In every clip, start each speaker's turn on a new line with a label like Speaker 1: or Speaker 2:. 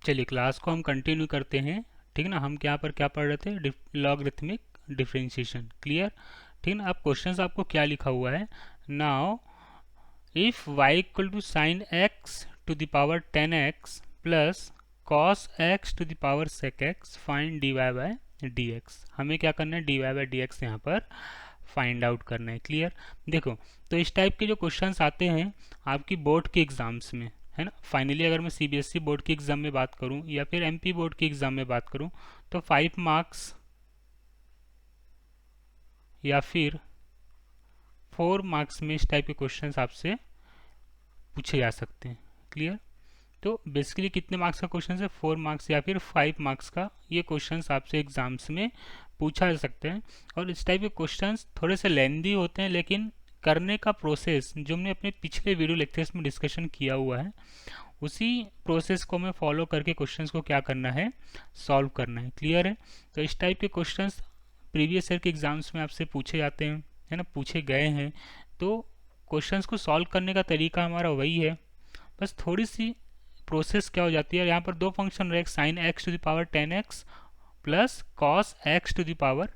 Speaker 1: चलिए क्लास को हम कंटिन्यू करते हैं। ठीक है ना, हम यहाँ पर क्या पढ़ रहे थे, लॉगरिथमिक डिफरेंशिएशन। क्लियर? ठीक है ना। अब क्वेश्चन आपको क्या लिखा हुआ है, now if y equal to sine x to the power 10x plus cos x to the power sec x find dy by dx। हमें क्या करना है, dy बाय dx यहाँ पर फाइंड आउट करना है। क्लियर? देखो, तो इस टाइप के जो क्वेश्चंस आते हैं आपकी बोर्ड के एग्जाम्स में, है ना। फाइनली अगर मैं सीबीएसई बोर्ड की एग्ज़ाम में बात करूं या फिर एमपी बोर्ड की एग्ज़ाम में बात करूं, तो 5 मार्क्स या फिर 4 मार्क्स में इस टाइप के क्वेश्चंस आपसे पूछे जा सकते हैं। क्लियर? तो बेसिकली कितने मार्क्स का क्वेश्चन है, 4 मार्क्स या फिर 5 मार्क्स का ये क्वेश्चंस आपसे एग्जाम्स में पूछा जा सकते हैं। और इस टाइप के क्वेश्चंस थोड़े से लेंदी होते हैं, लेकिन करने का प्रोसेस जो हमने अपने पिछले वीडियो लेक्चर्स में डिस्कशन किया हुआ है, उसी प्रोसेस को हमें फॉलो करके क्वेश्चंस को क्या करना है, सॉल्व करना है। क्लियर है? तो इस टाइप के क्वेश्चंस प्रीवियस ईयर के एग्जाम्स में आपसे पूछे जाते हैं, है ना, पूछे गए हैं। तो क्वेश्चंस को सॉल्व करने का तरीका हमारा वही है, बस थोड़ी सी प्रोसेस क्या हो जाती है। यहाँ पर दो फंक्शन रहे, sine x to the power 10x plus cos x to the power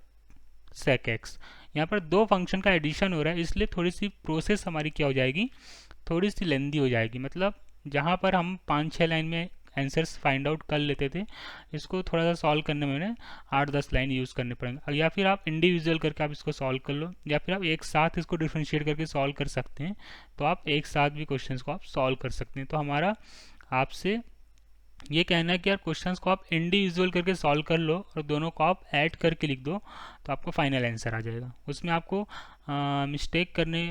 Speaker 1: sec x. यहाँ पर दो फंक्शन का एडिशन हो रहा है, इसलिए थोड़ी सी प्रोसेस हमारी क्या हो जाएगी, थोड़ी सी लेंदी हो जाएगी। मतलब जहाँ पर हम 5-6 लाइन में आंसर्स फाइंड आउट कर लेते थे, इसको थोड़ा सा सॉल्व करने में उन्हें 8-10 लाइन यूज़ करने पड़ेंगे। या फिर आप इंडिविजुअल करके आप इसको सॉल्व कर लो, या फिर आप एक साथ इसको डिफ्रेंशिएट करके सॉल्व कर सकते हैं। तो आप एक साथ भी क्वेश्चंस को आप सॉल्व कर सकते हैं। तो हमारा आपसे ये कहना है कि यार क्वेश्चंस को आप इंडिविजुअल करके सॉल्व कर लो और दोनों को आप ऐड करके लिख दो, तो आपको फाइनल आंसर आ जाएगा। उसमें आपको मिस्टेक करने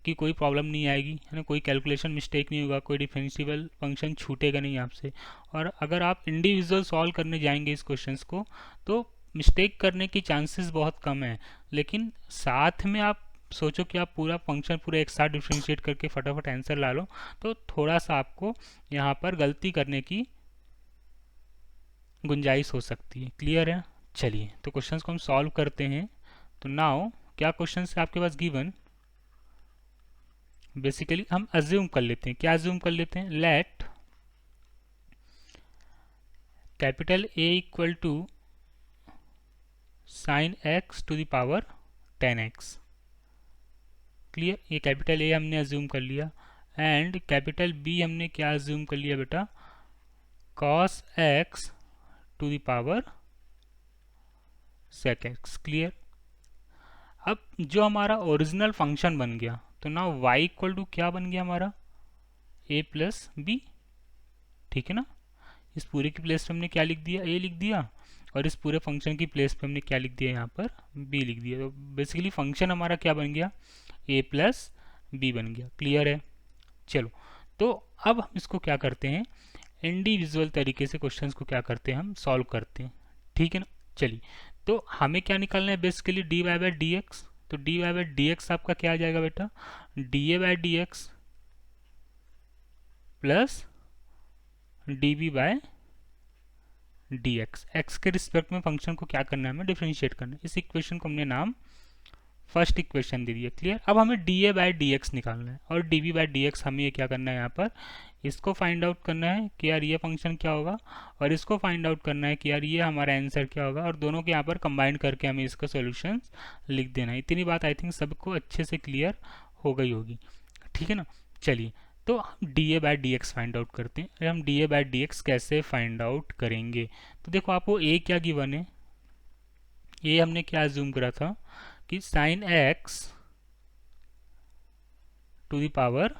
Speaker 1: की कोई प्रॉब्लम नहीं आएगी, है ना, कोई कैलकुलेशन मिस्टेक नहीं होगा, कोई डिफरेंशिएबल फंक्शन छूटेगा नहीं आपसे। और अगर आप इंडिविजुअल सॉल्व करने जाएंगे इस क्वेश्चंस को, तो मिस्टेक करने की चांसेस बहुत कम है। लेकिन साथ में आप सोचो कि आप पूरा फंक्शन पूरा एक साथ डिफ्रेंशिएट करके फटाफट आंसर ला लो, तो थोड़ा सा आपको यहाँ पर गलती करने की गुंजाइश हो सकती है। क्लियर है? चलिए, तो क्वेश्चंस को हम सॉल्व करते हैं। तो नाउ क्या क्वेश्चन है आपके पास गिवन, बेसिकली हम अज्यूम कर लेते हैं। क्या अज्यूम कर लेते हैं, let capital A equal to sine x to the power 10x। Clear? ये कैपिटल ए हमने अज्यूम कर लिया, एंड कैपिटल बी हमने क्या अज्यूम कर लिया बेटा, cos x to the power sec x. Clear? अब जो हमारा ओरिजिनल फंक्शन बन गया, तो ना y इक्वल टू क्या बन गया हमारा, a प्लस बी। ठीक है ना, इस पूरे की प्लेस पे हमने क्या लिख दिया, a लिख दिया, और इस पूरे फंक्शन की प्लेस पे हमने क्या लिख दिया, यहाँ पर b लिख दिया। तो बेसिकली फंक्शन हमारा क्या बन गया, a प्लस बी बन गया। क्लियर है? चलो, तो अब हम इसको क्या करते हैं, इंडिविजुअल तरीके से क्वेश्चंस को क्या करते हैं, हम सॉल्व करते हैं। ठीक है ना। चलिए, तो हमें क्या निकालना है, basically d y by d x. तो d y by d x आपका क्या आ जाएगा बेटा, d A by d x plus d B by d x. X के रिस्पेक्ट में फंक्शन को क्या करना है, हमें डिफ्रेंशिएट करना है। इस इक्वेशन को हमने नाम फर्स्ट इक्वेशन दे दिया। क्लियर? अब हमें d A by d x निकालना है, और d B by d x हमें क्या करना है, यहाँ पर इसको फाइंड आउट करना है कि यार ये फंक्शन क्या होगा, और इसको फाइंड आउट करना है कि यार ये हमारा आंसर क्या होगा, और दोनों के यहाँ पर कंबाइन करके हमें इसका सॉल्यूशन लिख देना है। इतनी बात आई थिंक सबको अच्छे से क्लियर हो गई होगी। ठीक है ना। चलिए, तो हम d A by d x find out करते हैं। अरे हम d A by d x कैसे फाइंड आउट करेंगे, तो देखो आपको ए क्या गिवन है, ए हमने क्या अज्यूम करा था कि sine x to the power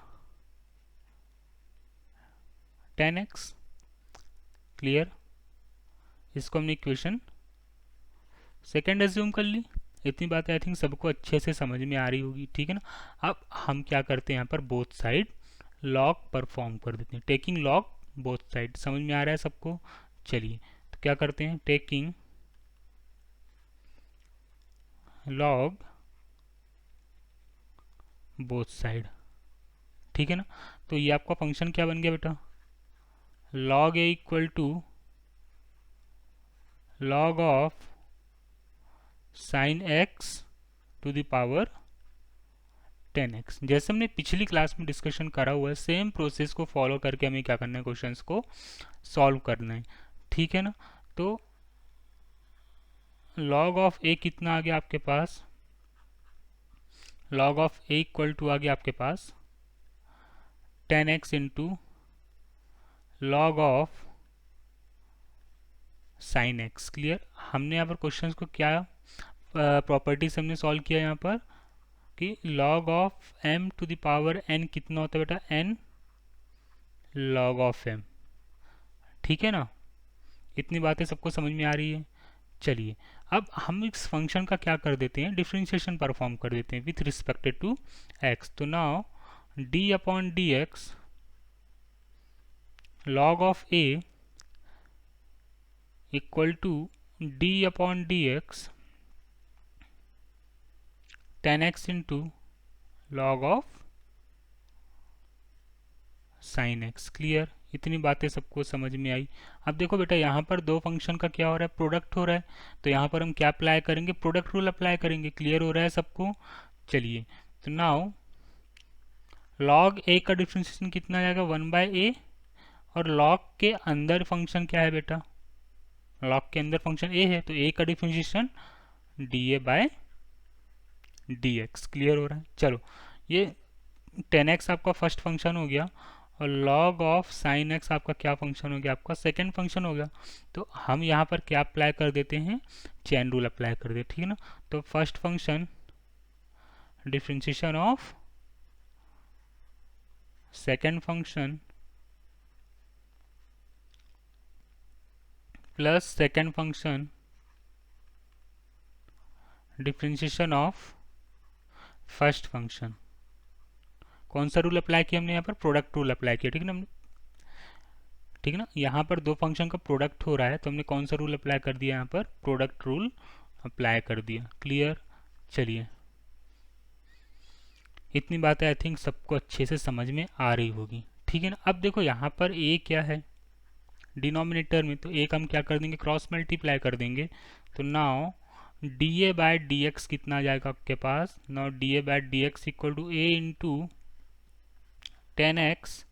Speaker 1: 10x। Clear? इसको हमने इक्वेशन सेकेंड एज्यूम कर ली। इतनी बात आई थिंक सबको अच्छे से समझ में आ रही होगी। ठीक है ना। अब हम क्या करते हैं, यहाँ पर बोथ साइड लॉग परफॉर्म कर देते हैं, टेकिंग लॉग बोथ साइड। समझ में आ रहा है सबको? चलिए, तो क्या करते हैं, टेकिंग लॉग बोथ साइड। ठीक है ना। तो ये आपका फंक्शन क्या बन गया बेटा, log a equal to log of sine x to the power 10x। जैसे हमने पिछली क्लास में डिस्कशन करा हुआ है, सेम प्रोसेस को फॉलो करके हमें क्या करना है, क्वेश्चंस को सॉल्व करना है, ठीक है ना। तो log ऑफ a कितना आ गया आपके पास, log of a equal to आ गया आपके पास 10x into log of sine x. Clear. हमने यहाँ पर क्वेश्चन को क्या प्रॉपर्टीज हमने सॉल्व किया यहाँ पर कि log of m to the power n कितना होता है बेटा, n log ऑफ m, ठीक है ना। इतनी बातें सबको समझ में आ रही है। चलिए अब हम इस फंक्शन का क्या कर देते हैं, डिफ्रेंशिएशन परफॉर्म कर देते हैं विथ रिस्पेक्टेड टू x। तो now d upon d x log of a equal to d upon d x 10x into log of sine x. Clear. इतनी बातें सबको समझ में आई। अब देखो बेटा यहाँ पर दो फंक्शन का क्या हो रहा है, प्रोडक्ट हो रहा है, तो यहाँ पर हम क्या अप्लाई करेंगे, प्रोडक्ट रूल अप्लाई करेंगे। क्लियर हो रहा है सबको। चलिए तो नाउ log a का डिफ्रेंशिएशन कितना आ जाएगा, 1/a, और log के अंदर फंक्शन क्या है बेटा, log के अंदर फंक्शन a है, तो a का डिफ्रेंशिएशन dA/dx। क्लियर हो रहा है। चलो ये 10x आपका फर्स्ट फंक्शन हो गया और log ऑफ साइन एक्स आपका क्या फंक्शन हो गया, आपका सेकेंड फंक्शन हो गया। तो हम यहाँ पर क्या अप्लाई कर देते हैं, चेन रूल अप्लाई कर देते, ठीक है ना। तो first function differentiation of second function plus second function differentiation of first function. कौन सा रूल अप्लाई किया हमने यहाँ पर, प्रोडक्ट रूल अप्लाई किया, ठीक है ना हमने, ठीक है ना। यहाँ पर दो फंक्शन का प्रोडक्ट हो रहा है तो हमने कौन सा रूल अप्लाई कर दिया, यहाँ पर प्रोडक्ट रूल अप्लाई कर दिया। क्लियर। चलिए इतनी बातें आई थिंक सबको अच्छे से समझ में आ रही होगी, ठीक है ना। अब देखो यहाँ पर a क्या है डिनोमिनेटर में, तो a का हम क्या कर देंगे, क्रॉस मल्टीप्लाई कर देंगे। तो नाउ dA/dx कितना आ जाएगा आपके पास, now dA/dx equal to a into 10x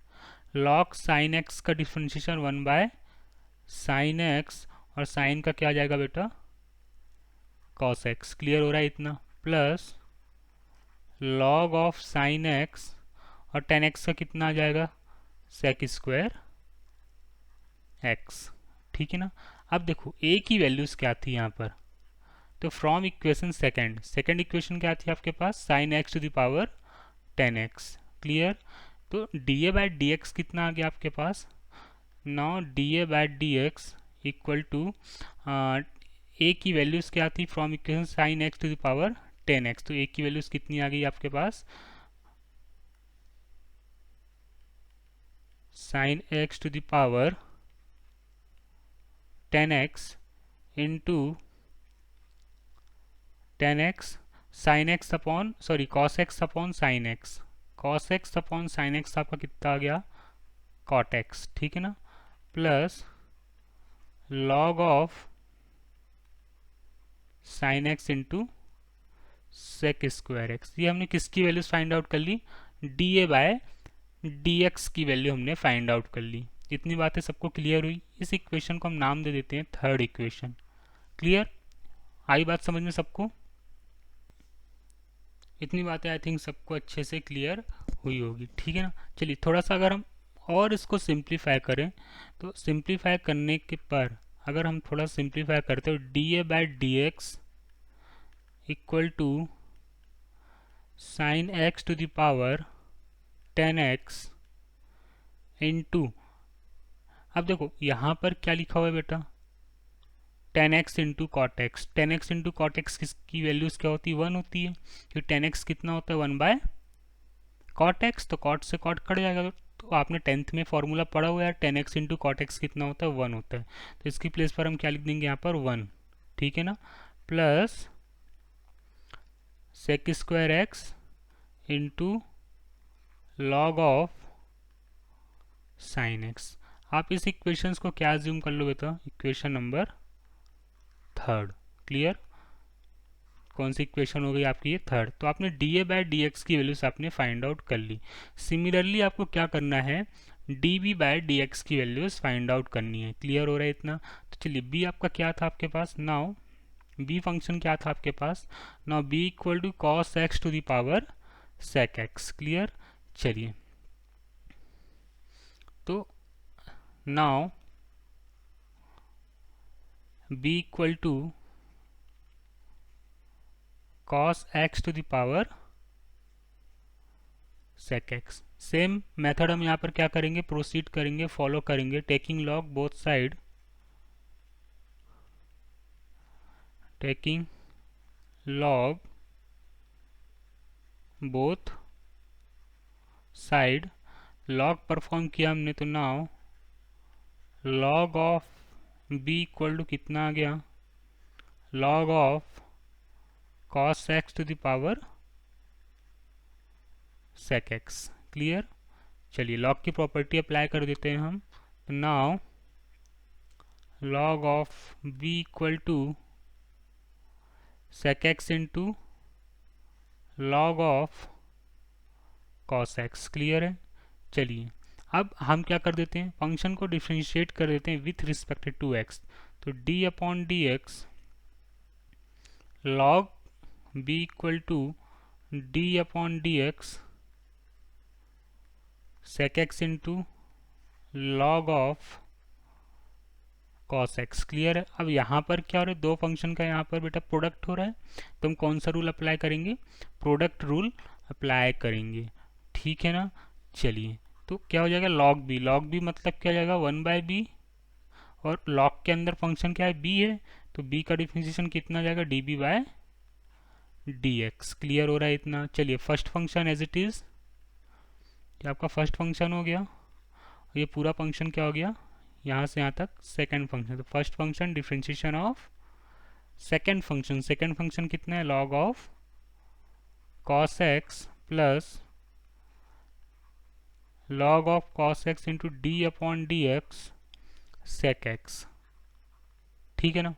Speaker 1: log sine x का डिफ्रेंशिएशन 1/sin x, और साइन का क्या आ जाएगा बेटा, cos x। क्लियर हो रहा है इतना, plus log of sign x और 10x का कितना आ जाएगा, sec स्क्वायर x, ठीक है ना। अब देखो a की वैल्यूज क्या थी यहाँ पर, तो फ्रॉम इक्वेशन सेकेंड इक्वेशन क्या थी आपके पास, sine x to the power 10x। Clear. तो dA/dx कितना आ गया आपके पास, now dA/dx equal to a की वैल्यूज क्या थी from equation sine x to the power 10x, तो a की वैल्यूज कितनी आ गई आपके पास, sine x to the power 10x into 10x sine x upon sorry cos x upon sine x, cos x upon sine x आपका कितना आ गया, cot x, ठीक है ना, plus log of sine x into sec square x. ये हमने किसकी वैल्यूज फाइंड आउट कर ली, dA/dx की वैल्यू हमने फाइंड आउट कर ली। इतनी बातें सबको क्लियर हुई। इस इक्वेशन को हम नाम दे देते हैं थर्ड इक्वेशन। क्लियर। आई बात समझ में सबको, इतनी बातें आई थिंक सबको अच्छे से क्लियर हुई होगी, ठीक है ना। चलिए थोड़ा सा अगर हम और इसको सिंप्लीफाई करें, तो सिंप्लीफाई करने के पर अगर हम थोड़ा सिंप्लीफाई करते हो dA/dx equal to sine x to the power 10x into, अब देखो यहाँ पर क्या लिखा हुआ है बेटा, 10x into cot x. 10x into cot x की वैल्यूज क्या होती है, 1 होती है, क्योंकि 10x कितना होता है, 1/कॉट एक्स, तो कॉट से कॉट कट जाएगा। तो आपने 10th में फॉर्मूला पढ़ा हुआ है, 10x इंटू कॉट एक्स कितना होता है, 1 होता है। तो इसकी प्लेस पर हम क्या लिख देंगे यहाँ पर 1, ठीक है ना, plus sec square x into log of sine x. आप इस इक्वेशंस को क्या ज्यूम कर लो बेटा, इक्वेशन नंबर थर्ड। क्लियर। कौन सी इक्वेशन हो गई आपकी, ये थर्ड। तो आपने dA/dx की वैल्यूज आपने फाइंड आउट कर ली। सिमिलरली आपको क्या करना है, dB/dx की वैल्यूज फाइंड आउट करनी है। क्लियर हो रहा है इतना? तो चलिए b आपका क्या था आपके पास, नाउ b फंक्शन क्या था आपके पास, now b equal to cos x to the power sec x। Clear? चलिए, तो now b equal to cos x to the power sec x। Same method हम यहाँ पर क्या करेंगे, प्रोसीड करेंगे, फॉलो करेंगे, taking log both side, taking log both side. Log perform किया हमने, तो now log of b equal to कितना आ गया, log of cos x to the power sec x। Clear? चलिए, लॉग की प्रॉपर्टी अप्लाई कर देते हैं हम। तो now log of b equal to sec x into log of cos x। Clear है? चलिए, अब हम क्या कर देते हैं, फंक्शन को डिफ्रेंशिएट कर देते हैं विथ रिस्पेक्ट टू x। तो d/dx log b equal to d/dx sec x into log of cos x। Clear है? अब यहाँ पर क्या हो रहा है, दो फंक्शन का यहाँ पर बेटा प्रोडक्ट हो रहा है, तो हम कौन सा रूल अप्लाई करेंगे, प्रोडक्ट रूल अप्लाई करेंगे। ठीक है ना? चलिए, तो क्या हो जाएगा, log b मतलब क्या हो जाएगा, 1/b, और log के अंदर फंक्शन क्या है, b है, तो b का डिफरेंशिएशन कितना आ जाएगा, dB/dx। क्लियर हो रहा है इतना? चलिए, first function as it is, ये आपका फर्स्ट फंक्शन हो गया, ये पूरा फंक्शन क्या हो गया, यहाँ से यहाँ तक सेकेंड फंक्शन। तो first function differentiation of second function कितना है, log of cos x plus log of cos x into d/dx sec x। ठीक है ना?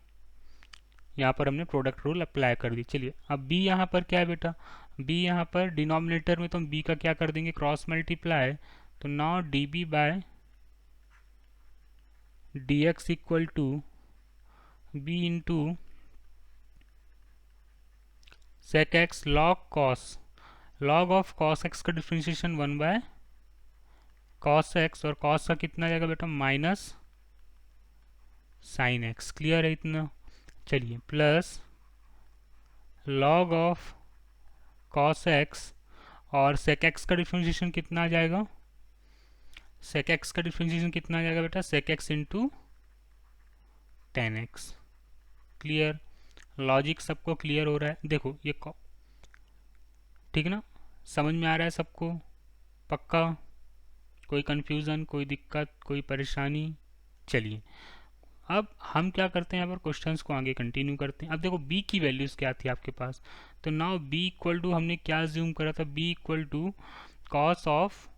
Speaker 1: यहाँ पर हमने प्रोडक्ट रूल अप्लाई कर दी। चलिए, अब b यहाँ पर क्या है बेटा, b यहाँ पर डिनोमिनेटर में तो हम b का क्या कर देंगे, क्रॉस मल्टीप्लाई। तो now dB/dx equal to b into sec x log of cos x का डिफ्रेंशिएशन 1/cos x, और cos का कितना जाएगा बेटा, माइनस sin x। क्लियर है इतना? चलिए, plus log of cos x, और sec x का डिफ्रेंशिएशन कितना आ जाएगा, sec x का डिफ्रेंशिएशन कितना आ जाएगा बेटा, sec x into tan x। Clear? Logic सबको क्लियर हो रहा है? देखो ये ठीक ना, समझ में आ रहा है सबको? पक्का? कोई कंफ्यूजन, कोई दिक्कत, कोई परेशानी? चलिए, अब हम क्या करते हैं, यहाँ पर क्वेश्चंस को आगे कंटिन्यू करते हैं। अब देखो b की वैल्यूज क्या थी आपके पास, तो नाउ b इक्वल टू हमने क्या अज्यूम करा था, b equal to cos of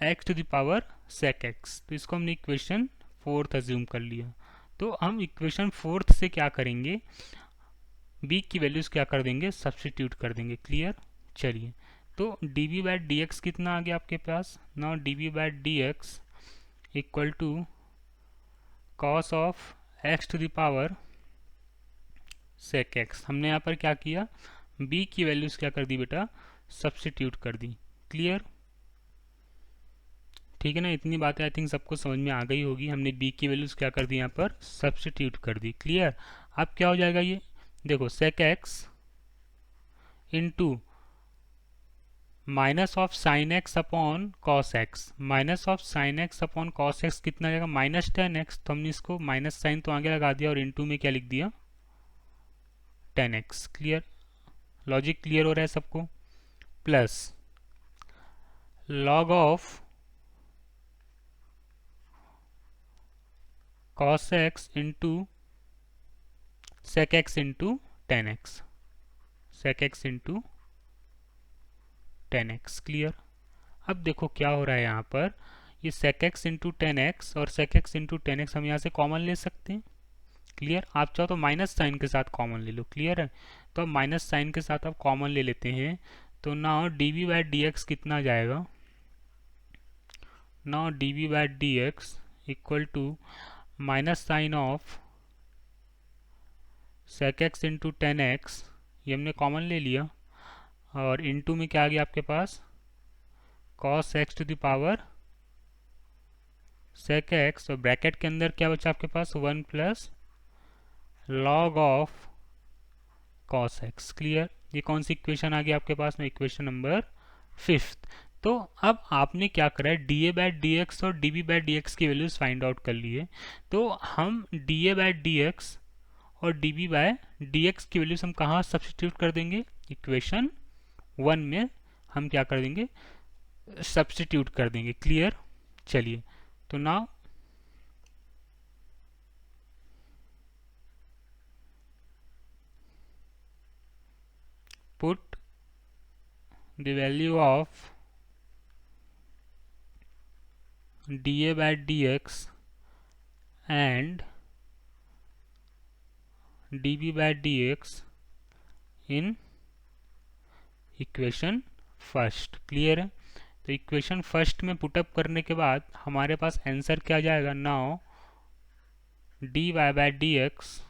Speaker 1: x to the power sec x। तो इसको हमने इक्वेशन फोर्थ अज्यूम कर लिया। तो हम इक्वेशन फोर्थ से क्या करेंगे, b की वैल्यूज क्या कर देंगे, सब्स्टिट्यूट कर देंगे। क्लियर? चलिए, तो dB/dx कितना आ गया आपके पास, now dB/dx equal to cos of x to the power sec x। हमने यहाँ पर क्या किया, b की वैल्यूज क्या कर दी बेटा, सब्स्टिट्यूट कर दी। क्लियर? ठीक है ना? इतनी बातें आई थिंक सबको समझ में आ गई होगी। हमने b की वैल्यूज क्या कर दी, यहाँ पर सब्स्टिट्यूट कर दी। क्लियर? अब क्या हो जाएगा, ये देखो sec x into minus of sine x upon cos x, minus of sine x upon cos x कितना जाएगा, माइनस टेन एक्स। तो हमने इसको माइनस साइन तो आगे लगा दिया, और इंटू में क्या लिख दिया, ten x. Clear? Logic clear हो रहा है सबको? Plus log of cos x into sec x into ten x, sec x into ten x. Clear? अब देखो क्या हो रहा है यहाँ पर, ये sec x into ten x और sec x into ten x हम यहाँ से कॉमन ले सकते हैं। क्लियर। आप चाहो तो माइनस साइन के साथ कॉमन ले लो, क्लियर है। तो अब माइनस साइन के साथ आप कॉमन ले लेते हैं, तो now d v by d x कितना जाएगा, now d v by d x equal to minus sine of sec x into ten x, ये हमने कॉमन ले लिया, और इंटू में क्या आ गया आपके पास, cos x to the power sec x, और ब्रैकेट के अंदर क्या बचा आपके पास, 1 plus log of cos x, clear. ये कौन सी इक्वेशन आ गई आपके पास में, इक्वेशन नंबर 5। तो अब आपने क्या करा है, d A by d x और d B by d x की वैल्यूज फाइंड आउट कर लिए। तो हम d A by d x और d B by d x की वैल्यूज हम कहाँ सब्सटीट्यूट कर देंगे, इक्वेशन 1 में हम क्या कर देंगे, सब्सटीट्यूट कर देंगे, क्लियर। चलिए, तो now put the value of dA by dx and dB by dx in equation first, clear है। तो इक्वेशन फर्स्ट में पुटअप करने के बाद हमारे पास आंसर क्या जाएगा, now d y by d x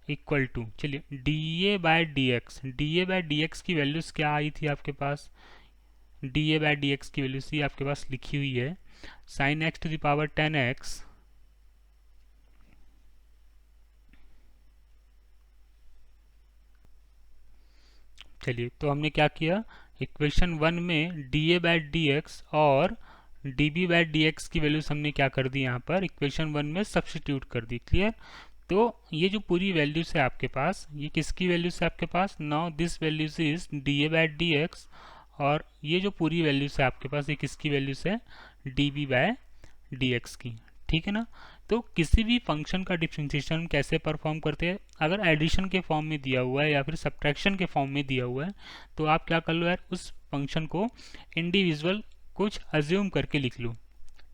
Speaker 1: equal to, चलिए d A by d x, d A by d x की वैल्यूज क्या आई थी आपके पास, d A by d x की वैल्यूज ही आपके पास लिखी हुई है, sine x to the power 10x चलिए, तो हमने क्या किया, इक्वेशन 1 में d A by d x और d B by d x की वैल्यूज हमने क्या कर दी, यहाँ पर इक्वेशन 1 में सब्सटीट्यूट कर दी, क्लियर। तो ये जो पूरी वैल्यूज है आपके पास, ये किसकी वैल्यूज है आपके पास, now this values is d A by d x, और ये जो पूरी वैल्यूज है आपके पास, ये किसकी वैल्यूज है, d B by d x की, ठीक है ना। तो किसी भी फंक्शन का डिफरेंशिएशन कैसे परफॉर्म करते हैं, अगर एडिशन के फॉर्म में दिया हुआ है या फिर सब्ट्रैक्शन के फॉर्म में दिया हुआ है, तो आप क्या कर लो यार, उस फंक्शन को इंडिविजुअल कुछ अज्यूम करके लिख लो,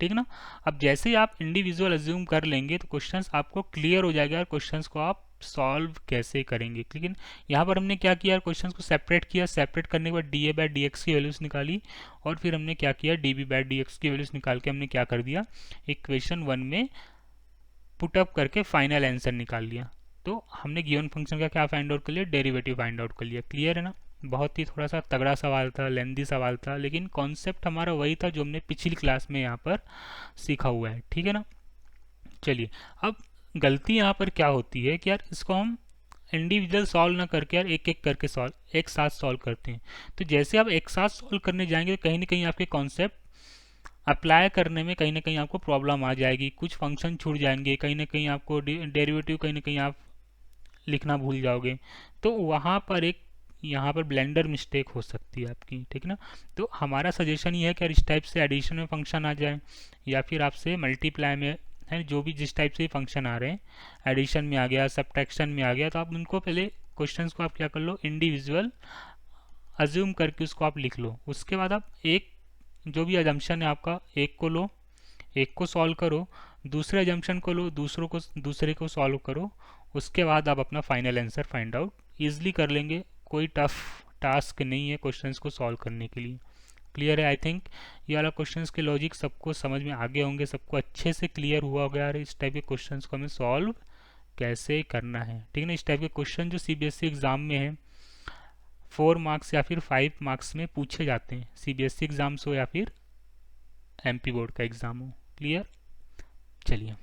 Speaker 1: ठीक ना। अब जैसे ही आप इंडिविजुअल अज्यूम कर लेंगे तो क्वेश्चंस आपको क्लियर हो जाएगा और क्वेश्चंस को आप सॉल्व कैसे करेंगे। लेकिन यहाँ पर हमने क्या किया, क्वेश्चंस को सेपरेट किया, सेपरेट करने के बाद d A by d x की वैल्यूज निकाली, और फिर हमने क्या किया, d B by d x की वैल्यूज निकाल के हमने क्या कर दिया, इक्वेशन 1 में पुटअप करके फाइनल आंसर निकाल लिया। तो हमने गिवन फंक्शन का क्या फाइंड आउट कर लिया, डेरिवेटिव फाइंड आउट कर लिया, क्लियर है ना। बहुत ही थोड़ा सा तगड़ा सवाल था, लेंदी सवाल था, लेकिन कॉन्सेप्ट हमारा वही था जो हमने पिछली क्लास में यहाँ पर सीखा हुआ है, ठीक है ना। चलिए, अब गलती यहाँ पर क्या होती है कि यार इसको हम इंडिविजुअल सॉल्व ना करके यार एक एक करके एक साथ सॉल्व करते हैं। तो जैसे आप एक साथ सॉल्व करने जाएंगे तो कहीं ना कहीं आपके कॉन्सेप्ट अप्लाई करने में कहीं ना कहीं आपको प्रॉब्लम आ जाएगी, कुछ फंक्शन छूट जाएंगे, कहीं ना कहीं आपको डेरिवेटिव कहीं ना कहीं आप लिखना भूल जाओगे, तो वहाँ पर एक यहाँ पर ब्लेंडर मिस्टेक हो सकती है आपकी, ठीक ना। तो हमारा सजेशन ये है कि इस टाइप से एडिशन में फंक्शन आ जाए या फिर आपसे मल्टीप्लाई में है, जो भी जिस टाइप से फंक्शन आ रहे हैं, एडिशन में आ गया, सब्ट्रैक्शन में आ गया, तो आप उनको पहले क्वेश्चंस को आप क्या कर लो, इंडिविजुअल अज्यूम करके उसको आप लिख लो। उसके बाद आप एक जो भी अजम्पशन है आपका, एक को लो, एक को सॉल्व करो, दूसरे अजम्पशन को लो, दूसरे को सॉल्व करो, उसके बाद आप अपना final answer find out easily कर लेंगे। कोई टफ टास्क नहीं है क्वेश्चंस को सॉल्व करने के लिए, क्लियर है। आई थिंक ये वाला क्वेश्चंस के लॉजिक सबको समझ में आगे होंगे, सबको अच्छे से क्लियर हुआ होगा यार इस टाइप के क्वेश्चंस को हमें सॉल्व कैसे करना है, ठीक है ना। इस टाइप के क्वेश्चन जो सीबीएसई एग्जाम में है 4 मार्क्स या फिर 5 मार्क्स में पूछे जाते हैं, सीबीएसई एग्जाम्स हो या फिर एमपी बोर्ड का एग्जाम हो, क्लियर। चलिए।